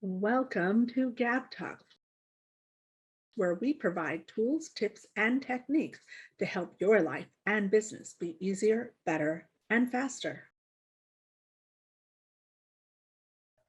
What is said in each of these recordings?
Welcome to Gab Talk, where we provide tools, tips, and techniques to help your life and business be easier, better, and faster.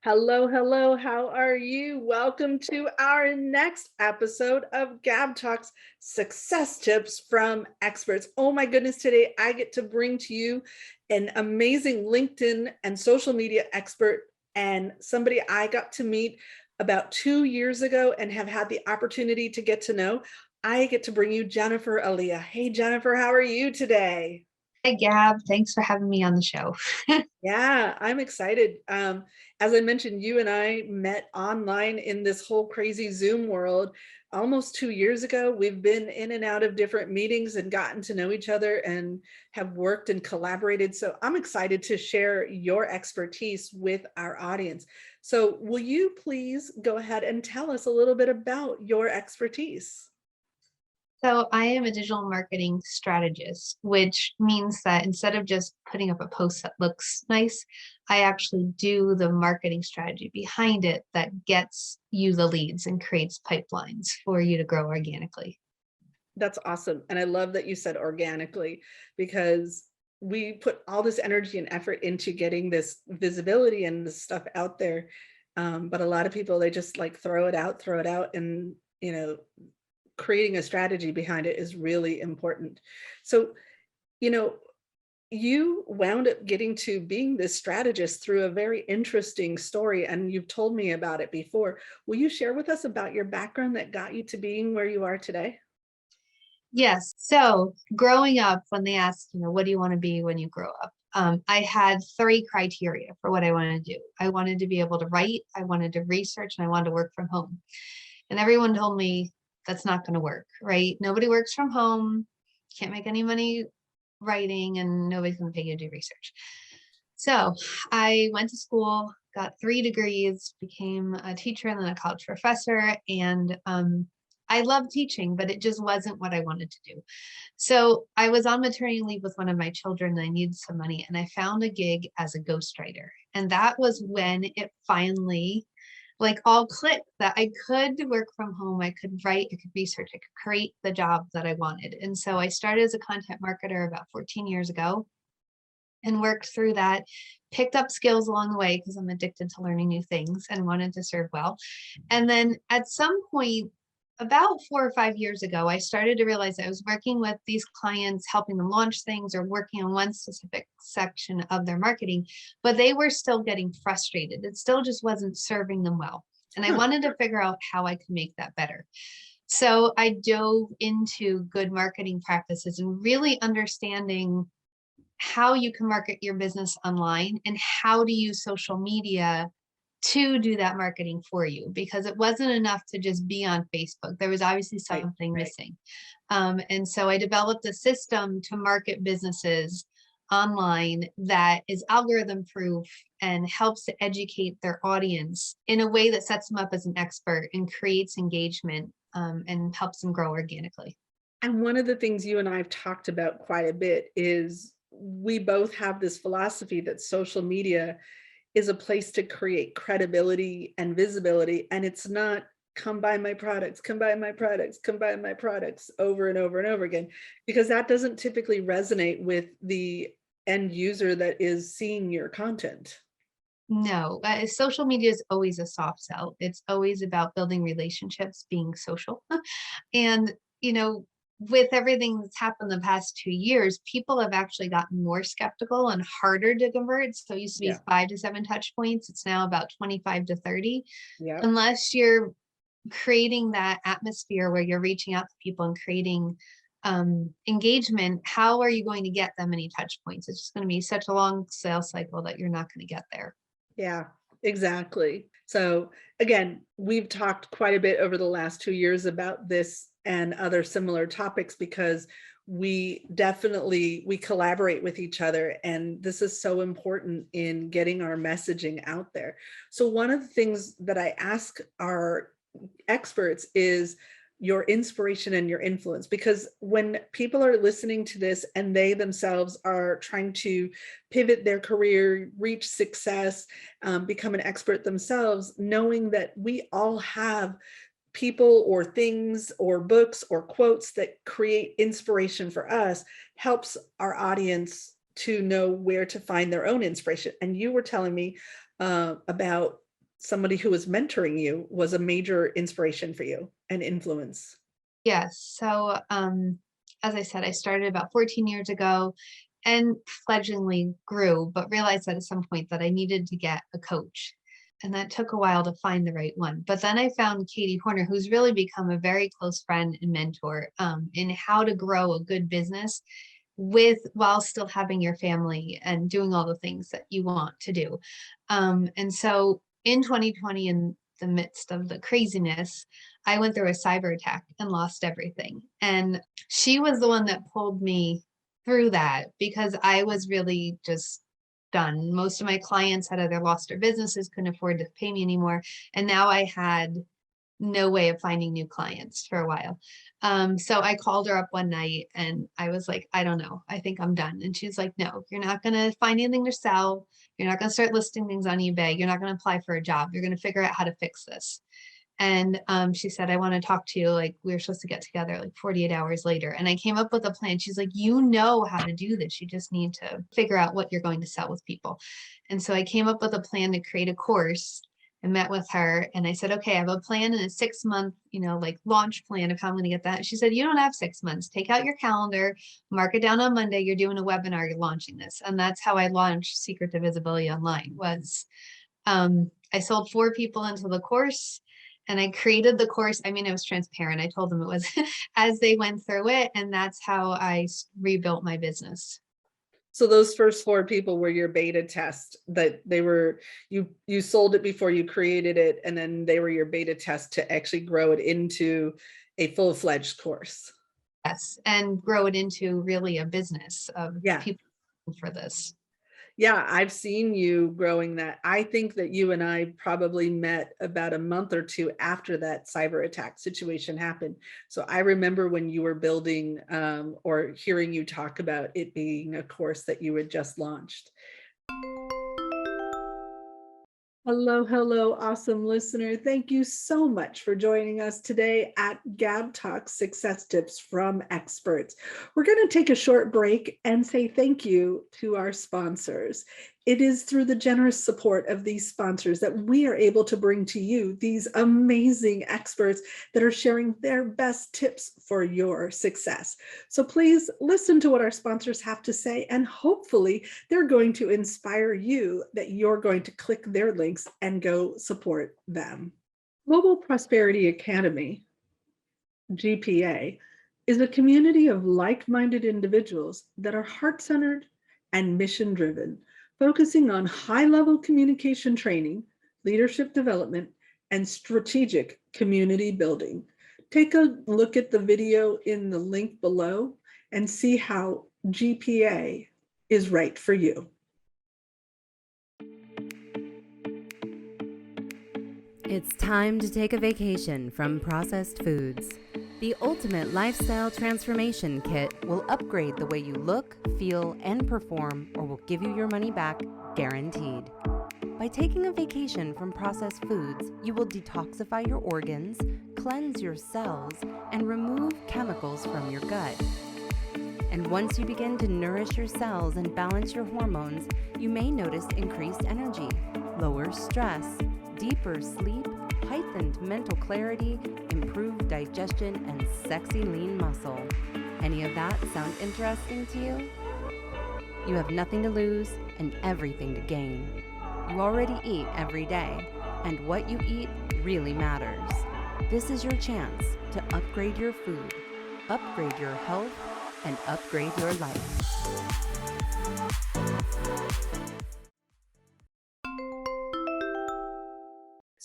Hello, hello. How are you? Welcome to our next episode of Gab Talks Success Tips from Experts. Oh my goodness, today I get to bring to you an amazing LinkedIn and social media expert and somebody I got to meet about 2 years ago and have had the opportunity to get to know. I get to bring you Jennifer Elia. Hey, Jennifer, how are you today? Hi, Gab. Thanks for having me on the show. Yeah, I'm excited. As I mentioned, you and I met online in this whole crazy Zoom world almost 2 years ago. We've been in and out of different meetings and gotten to know each other and have worked and collaborated. So I'm excited to share your expertise with our audience. So will you please go ahead and tell us a little bit about your expertise? So I am a digital marketing strategist, which means that instead of just putting up a post that looks nice, I actually do the marketing strategy behind it that gets you the leads and creates pipelines for you to grow organically. That's awesome. And I love that you said organically, because we put all this energy and effort into getting this visibility and this stuff out there. But a lot of people, they just like throw it out. And, creating a strategy behind it is really important. So, you know, you wound up getting to being this strategist through a very interesting story. And you've told me about it before. Will you share with us about your background that got you to being where you are today? Yes. So growing up, when they asked, what do you want to be when you grow up? I had three criteria for what I wanted to do. I wanted to be able to write, I wanted to research, and I wanted to work from home. And everyone told me that's not going to work, right? Nobody works from home, can't make any money writing, and nobody's going to pay you to do research. So I went to school, got 3 degrees, became a teacher and then a college professor. And I love teaching, but it just wasn't what I wanted to do. So I was on maternity leave with one of my children and I needed some money, and I found a gig as a ghostwriter. And that was when it finally like all clicked that I could work from home, I could write, I could research, I could create the job that I wanted. And so I started as a content marketer about 14 years ago and worked through that, picked up skills along the way because I'm addicted to learning new things and wanted to serve well. And then at some point, about 4 or 5 years ago, I started to realize I was working with these clients, helping them launch things or working on one specific section of their marketing, but they were still getting frustrated. It still just wasn't serving them well. And I Huh. wanted to figure out how I could make that better. So I dove into good marketing practices and really understanding how you can market your business online and how to use social media to do that marketing for you, because it wasn't enough to just be on Facebook. There was obviously Right, something right. missing. And so I developed a system to market businesses online that is algorithm proof and helps to educate their audience in a way that sets them up as an expert and creates engagement, and helps them grow organically. And one of the things you and I have talked about quite a bit is we both have this philosophy that social media is a place to create credibility and visibility. And it's not come buy my products, come buy my products, come buy my products over and over and over again, because that doesn't typically resonate with the end user that is seeing your content. No, social media is always a soft sell. It's always about building relationships, being social. And, with everything that's happened the past 2 years, people have actually gotten more skeptical and harder to convert. So it used to be Yeah. 5 to 7 touch points. It's now about 25 to 30. Yeah. Unless you're creating that atmosphere where you're reaching out to people and creating engagement, how are you going to get that many touch points? It's just going to be such a long sales cycle that you're not going to get there. Yeah, exactly. So again, we've talked quite a bit over the last 2 years about this and other similar topics because we collaborate with each other, and this is so important in getting our messaging out there. So one of the things that I ask our experts is, your inspiration and your influence. Because when people are listening to this and they themselves are trying to pivot their career, reach success, become an expert themselves, knowing that we all have people or things or books or quotes that create inspiration for us helps our audience to know where to find their own inspiration. And you were telling me about somebody who was mentoring you was a major inspiration for you and influence. Yes. So, as I said, I started about 14 years ago and fledglingly grew, but realized that at some point that I needed to get a coach. And that took a while to find the right one. But then I found Katie Horner, who's really become a very close friend and mentor in how to grow a good business with while still having your family and doing all the things that you want to do. And so in 2020, in the midst of the craziness, I went through a cyber attack and lost everything. And she was the one that pulled me through that because I was really just done. Most of my clients had either lost their businesses, couldn't afford to pay me anymore. And now I had no way of finding new clients for a while. So I called her up one night and I was like, I don't know. I think I'm done. And she's like, no, you're not going to find anything to sell. You're not going to start listing things on eBay. You're not going to apply for a job. You're going to figure out how to fix this. And she said, I want to talk to you. Like, we were supposed to get together like 48 hours later. And I came up with a plan. She's like, you know how to do this. You just need to figure out what you're going to sell with people. And so I came up with a plan to create a course and met with her. And I said, okay, I have a plan and a 6-month, like launch plan of how I'm going to get that. She said, you don't have 6 months. Take out your calendar, mark it down on Monday. You're doing a webinar, you're launching this. And that's how I launched Secret to Visibility Online was I sold 4 people into the course. And I created the course. I mean, it was transparent. I told them it was as they went through it. And that's how I rebuilt my business. So those first 4 people were your beta test, that they were, you sold it before you created it, and then they were your beta test to actually grow it into a full-fledged course. Yes. And grow it into really a business of Yeah. people for this. Yeah, I've seen you growing that. I think that you and I probably met about a month or 2 after that cyber attack situation happened. So I remember when you were building or hearing you talk about it being a course that you had just launched. Hello, hello, awesome listener. Thank you so much for joining us today at Gab Talk Success Tips from Experts. We're going to take a short break and say thank you to our sponsors. It is through the generous support of these sponsors that we are able to bring to you these amazing experts that are sharing their best tips for your success. So please listen to what our sponsors have to say, and hopefully they're going to inspire you that you're going to click their links and go support them. Global Prosperity Academy, GPA, is a community of like-minded individuals that are heart-centered and mission-driven, focusing on high-level communication training, leadership development, and strategic community building. Take a look at the video in the link below and see how GPA is right for you. It's time to take a vacation from processed foods. The ultimate lifestyle transformation kit will upgrade the way you look, feel, and perform, or will give you your money back, guaranteed. By taking a vacation from processed foods, you will detoxify your organs, cleanse your cells, and remove chemicals from your gut. And once you begin to nourish your cells and balance your hormones, you may notice increased energy, lower stress, deeper sleep, heightened mental clarity, improved digestion, and sexy lean muscle. Any of that sound interesting to you? You have nothing to lose and everything to gain. You already eat every day, and what you eat really matters. This is your chance to upgrade your food, upgrade your health, and upgrade your life.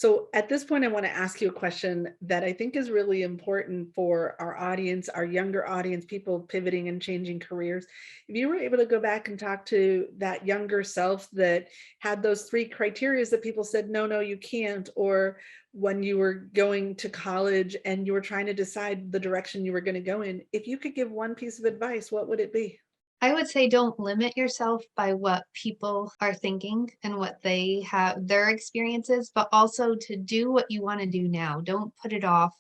So at this point, I want to ask you a question that I think is really important for our audience, our younger audience, people pivoting and changing careers. If you were able to go back and talk to that younger self that had those three criteria that people said, no, no, you can't, or when you were going to college and you were trying to decide the direction you were going to go in, if you could give one piece of advice, what would it be? I would say don't limit yourself by what people are thinking and what they have their experiences, but also to do what you want to do now. Don't put it off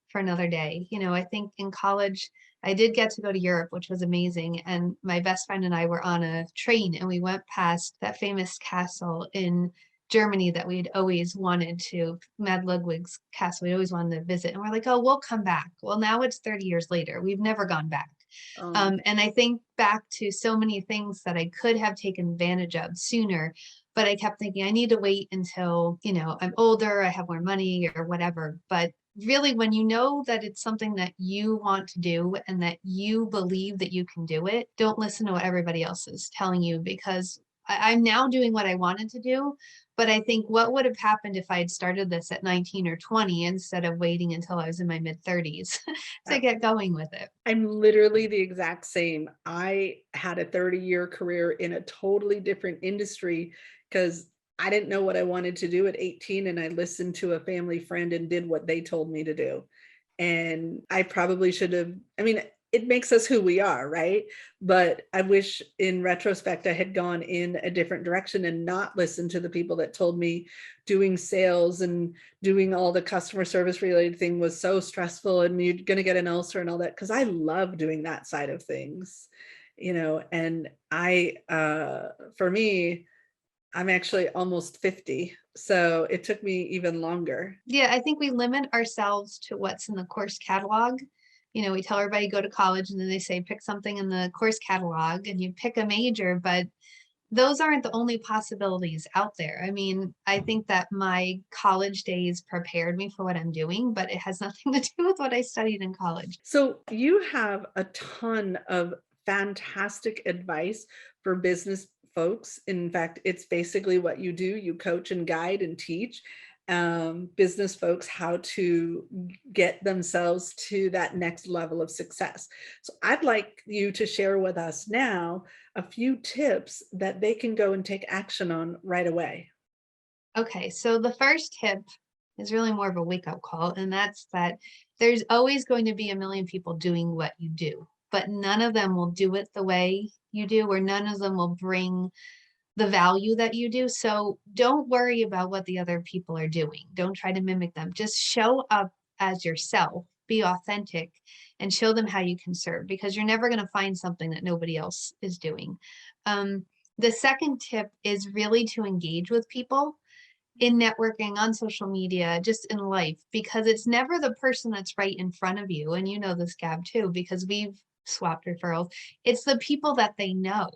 for another day. I think in college, I did get to go to Europe, which was amazing. And my best friend and I were on a train and we went past that famous castle in Germany that we'd always wanted to, Mad Ludwig's castle, we always wanted to visit. And we're like, oh, we'll come back. Well, now it's 30 years later. We've never gone back. And I think back to so many things that I could have taken advantage of sooner, but I kept thinking I need to wait until, I'm older, I have more money or whatever. But really, when you know that it's something that you want to do and that you believe that you can do it, don't listen to what everybody else is telling you, because I'm now doing what I wanted to do. But I think what would have happened if I had started this at 19 or 20 instead of waiting until I was in my mid 30s to get going with it. I'm literally the exact same. I had a 30-year career in a totally different industry because I didn't know what I wanted to do at 18, and I listened to a family friend and did what they told me to do. And I probably should have, it makes us who we are, right? But I wish in retrospect I had gone in a different direction and not listened to the people that told me doing sales and doing all the customer service related thing was so stressful and you're going to get an ulcer and all that, because I love doing that side of things, and for me, I'm actually almost 50. So it took me even longer. Yeah, I think we limit ourselves to what's in the course catalog. We tell everybody go to college and then they say pick something in the course catalog and you pick a major, but those aren't the only possibilities out there. I think that my college days prepared me for what I'm doing, but it has nothing to do with what I studied in college. So you have a ton of fantastic advice for business folks. In fact, it's basically what you do. You coach and guide and teach business folks how to get themselves to that next level of success. So I'd like you to share with us now a few tips that they can go and take action on right away. Okay, so the first tip is really more of a wake-up call, and that's that there's always going to be a million people doing what you do, but none of them will do it the way you do, or none of them will bring the value that you do. So don't worry about what the other people are doing. Don't try to mimic them. Just show up as yourself, be authentic, and show them how you can serve, because you're never going to find something that nobody else is doing. The second tip is really to engage with people in networking, on social media, just in life, because it's never the person that's right in front of you. And you know this, Gab, too, because we've swapped referrals. It's the people that they know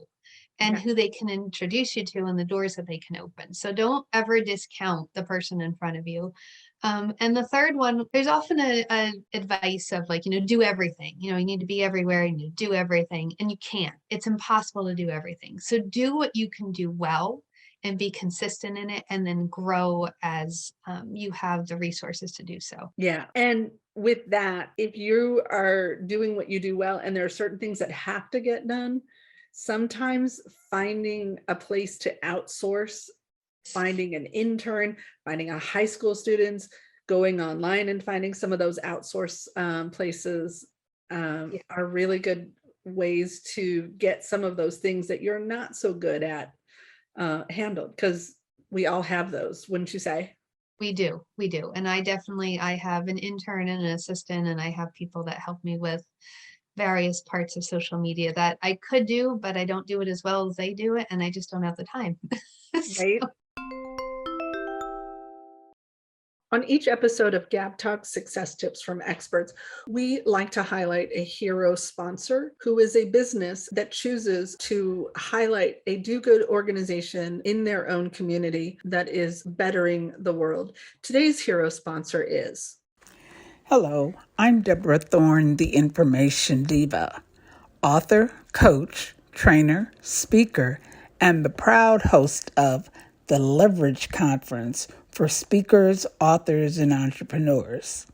and who they can introduce you to and the doors that they can open. So don't ever discount the person in front of you. And the third one, there's often a advice of do everything. You need to be everywhere and you do everything, and you can't. It's impossible to do everything. So do what you can do well and be consistent in it, and then grow as you have the resources to do so. Yeah. And with that, if you are doing what you do well, and there are certain things that have to get done, sometimes finding a place to outsource, finding an intern, finding a high school students, going online and finding some of those outsource places are really good ways to get some of those things that you're not so good at handled, because we all have those, wouldn't you say? We do. And I have an intern and an assistant, and I have people that help me with various parts of social media that I could do, but I don't do it as well as they do it, and I just don't have the time. Right. On each episode of Gab Talk Success Tips from Experts, we like to highlight a hero sponsor who is a business that chooses to highlight a do-good organization in their own community that is bettering the world. Today's hero sponsor is... Hello, I'm Deborah Thorne, the Information Diva, author, coach, trainer, speaker, and the proud host of the Leverage Conference for speakers, authors, and entrepreneurs.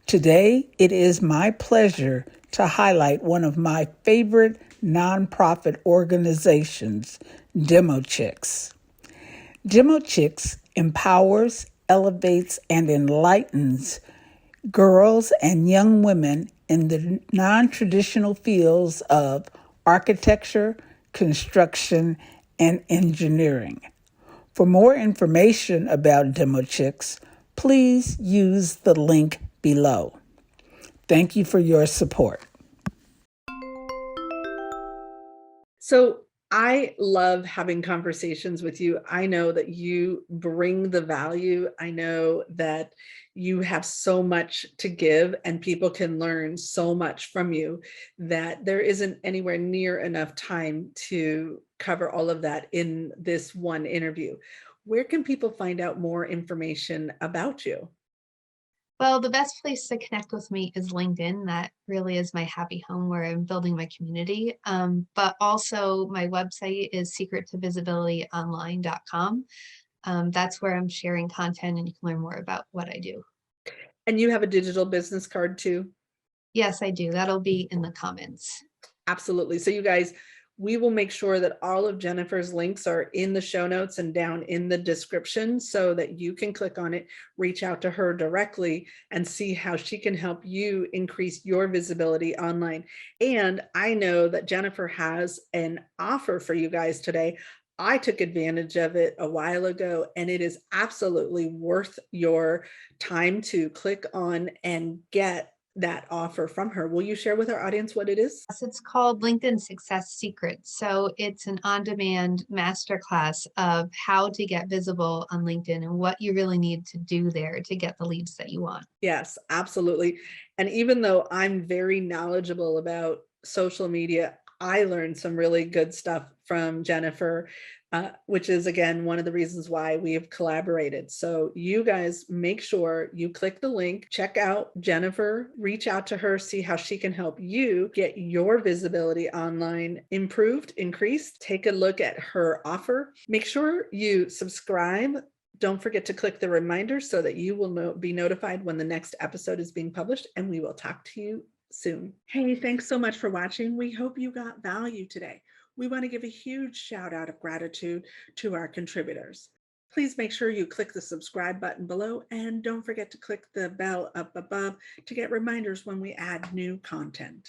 Today, it is my pleasure to highlight one of my favorite nonprofit organizations, Demo Chicks. Demo Chicks empowers, elevates, and enlightens girls and young women in the non-traditional fields of architecture, construction, and engineering. For more information about Demo Chicks, please use the link below. Thank you for your support. So I love having conversations with you. I know that you bring the value. I know that you have so much to give and people can learn so much from you that there isn't anywhere near enough time to cover all of that in this one interview. Where can people find out more information about you? Well, the best place to connect with me is LinkedIn. That really is my happy home where I'm building my community. But also my website is secrettovisibilityonline.com. That's where I'm sharing content and you can learn more about what I do. And you have a digital business card too? Yes, I do. That'll be in the comments. Absolutely. So you guys, we will make sure that all of Jennifer's links are in the show notes and down in the description so that you can click on it, reach out to her directly and see how she can help you increase your visibility online. And I know that Jennifer has an offer for you guys today. I took advantage of it a while ago, and it is absolutely worth your time to click on and get that offer from her. Will you share with our audience what it is? Yes, it's called LinkedIn Success Secrets. So it's an on-demand masterclass of how to get visible on LinkedIn and what you really need to do there to get the leads that you want. Yes, absolutely. And even though I'm very knowledgeable about social media, I learned some really good stuff from Jennifer, which is, again, one of the reasons why we have collaborated. So you guys make sure you click the link, check out Jennifer, reach out to her, see how she can help you get your visibility online improved, increased. Take a look at her offer. Make sure you subscribe. Don't forget to click the reminder so that you will be notified when the next episode is being published, and we will talk to you soon. Hey, thanks so much for watching. We hope you got value today. We want to give a huge shout out of gratitude to our contributors. Please make sure you click the subscribe button below and don't forget to click the bell up above to get reminders when we add new content.